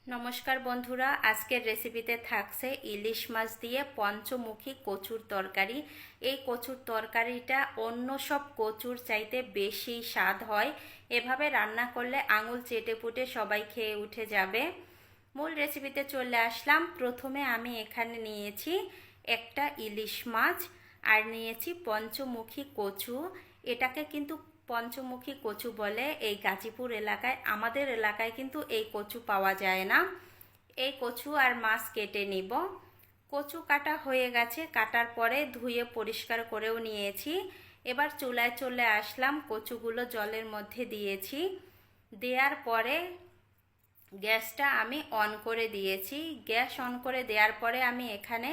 নমস্কার বন্ধুরা, আজকের রেসিপিতে থাকছে ইলিশ মাছ দিয়ে পঞ্চমুখী কচুর তরকারি। এই কচুর তরকারিটা অন্য সব কচুর চাইতে বেশি স্বাদ হয়। এভাবে রান্না করলে আঙুল চেটে পুটে সবাই খেয়ে উঠে যাবে। মূল রেসিপিতে চলে আসলাম। প্রথমে আমি এখানে নিয়েছি একটা ইলিশ মাছ আর নিয়েছি পঞ্চমুখী কচু। এটাকে কিন্তু পঞ্চমুখী কচু বলে এই গাজীপুর এলাকায়। আমাদের এলাকায় কিন্তু এই কচু পাওয়া যায় না। এই কচু আর মাছ কেটে নিব। কচু কাটা হয়ে গেছে, কাটার পরে ধুয়ে পরিষ্কার করেও নিয়েছি। এবার চুলায় চলে আসলাম, কচুগুলো জলের মধ্যে দিয়েছি। দেওয়ার পরে গ্যাসটা আমি অন করে দিয়েছি। গ্যাস অন করে দেওয়ার পরে আমি এখানে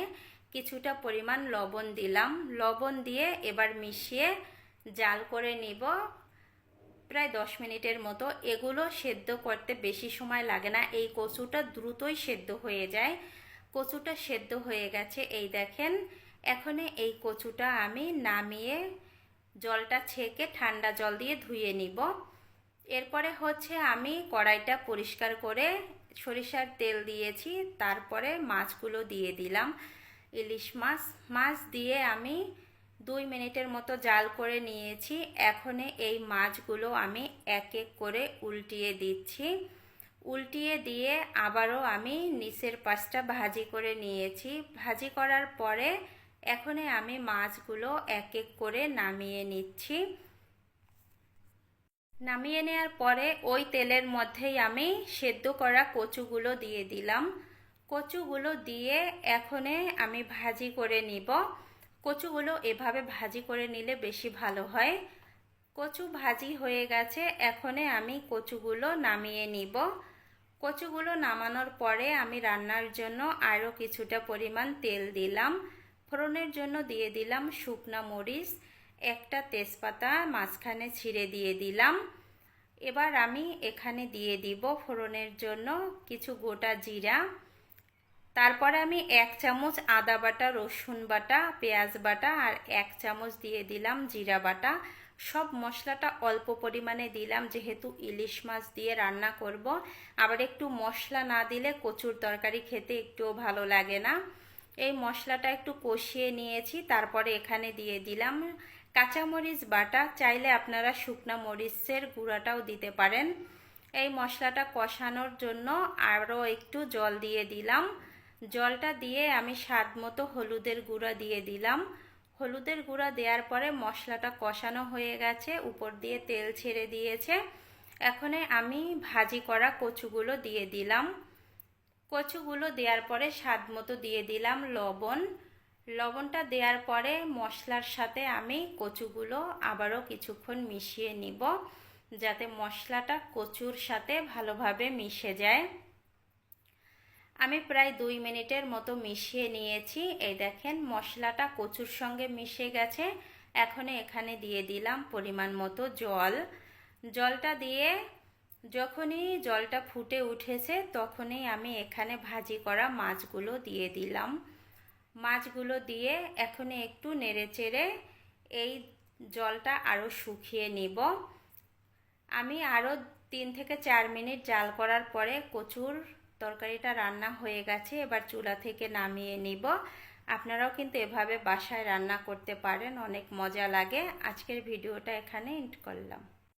কিছুটা পরিমাণ লবণ দিলাম। লবণ দিয়ে এবার মিশিয়ে জাল করে নিব প্রায় 10 মিনিটের মতো। এগুলো সেদ্ধ করতে বেশি সময় লাগে না, এই কচুটা দ্রুতই সেদ্ধ হয়ে যায়। কচুটা সেদ্ধ হয়ে গেছে, এই দেখেন। এখন এই কচুটা আমি নামিয়ে জলটা ছেঁকে ঠান্ডা জল দিয়ে ধুয়ে নিব। এরপরে হচ্ছে আমি কড়াইটা পরিষ্কার করে সরিষার তেল দিয়েছি, তারপরে মাছগুলো দিয়ে দিলাম। ইলিশ মাছ দিয়ে আমি 2 মিনিটের মতো জাল করে নিয়েছি। এখন এই মাছগুলো আমি এক এক করে উল্টিয়ে দিচ্ছি। উল্টিয়ে দিয়ে আবারও আমি নিচের পাশটা ভাজি করে নিয়েছি। ভাজি করার পরে এখন আমি মাছগুলো এক এক করে নামিয়ে নিচ্ছি। নামিয়ে নেওয়ার পরে ওই তেলের মধ্যেই আমি সেদ্ধ করা কচুগুলো দিয়ে দিলাম। কচুগুলো দিয়ে এখন আমি ভাজি করে নিব। কচুগুলো এভাবে ভাজি করে নিলে বেশি ভালো হয়। কচু ভাজি হয়ে গেছে, এখন আমি কচুগুলো নামিয়ে নিব। কচুগুলো নামানোর পরে আমি রান্নার জন্য আরও কিছুটা পরিমাণ তেল দিলাম। ফোড়নের জন্য দিয়ে দিলাম শুকনা মরিচ, একটা তেজপাতা মাঝখানে ছিঁড়ে দিয়ে দিলাম। এবার আমি এখানে দিয়ে দিব ফোড়নের জন্য কিছু গোটা জিরা। তারপরে আমি 1 চামচ আদা বাটা, রসুন বাটা, পেঁয়াজ বাটা আর 1 চামচ দিয়ে দিলাম জিরা বাটা। সব মশলাটা অল্প পরিমাণে দিলাম, যেহেতু ইলিশ মাছ দিয়ে রান্না করব। আবার একটু মশলা না দিলে কচুর তরকারি খেতে একটুও ভালো লাগে না। এই মশলাটা একটু কষিয়ে নিয়েছি, তারপরে এখানে দিয়ে দিলাম কাঁচামরিচ বাটা। চাইলে আপনারা শুকনা মরিচের গুঁড়াটাও দিতে পারেন। এই মশলাটা কষানোর জন্য আরও একটু জল দিয়ে দিলাম। জলটা দিয়ে আমি স্বাদ মতো হলুদের গুঁড়া দিয়ে দিলাম। হলুদের গুঁড়া দেওয়ার পরে মশলাটা কষানো হয়ে গেছে, উপর দিয়ে তেল ছেড়ে দিয়েছে। এখন আমি ভাজি করা কচুগুলো দিয়ে দিলাম। কচুগুলো দেওয়ার পরে স্বাদ মতো দিয়ে দিলাম লবণ। লবণটা দেওয়ার পরে মশলার সাথে আমি কচুগুলো আবারও কিছুক্ষণ মিশিয়ে নিব, যাতে মশলাটা কচুর সাথে ভালোভাবে মিশে যায়। আমি প্রায় 2 মিনিটের মতো মিশিয়ে নিয়েছি। এই দেখেন মশলাটা কচুর সঙ্গে মিশে গেছে। এখন এখানে দিয়ে দিলাম পরিমাণ মতো জল। জলটা দিয়ে যখনই জলটা ফুটে উঠেছে তখনই আমি এখানে ভাজি করা মাছগুলো দিয়ে দিলাম। মাছগুলো দিয়ে এখন একটু নেড়েচেড়ে এই জলটা আরও শুকিয়ে নিব। আমি আরও 3 থেকে 4 মিনিট জাল করার পরে কচুর তরকারিটা রান্না হয়ে গেছে। এবার চুলা থেকে নামিয়ে নিব। আপনারাও কিন্তু এভাবে বাসায় রান্না করতে পারেন, অনেক মজা লাগে। আজকের ভিডিওটা এখানে এন্ড করলাম।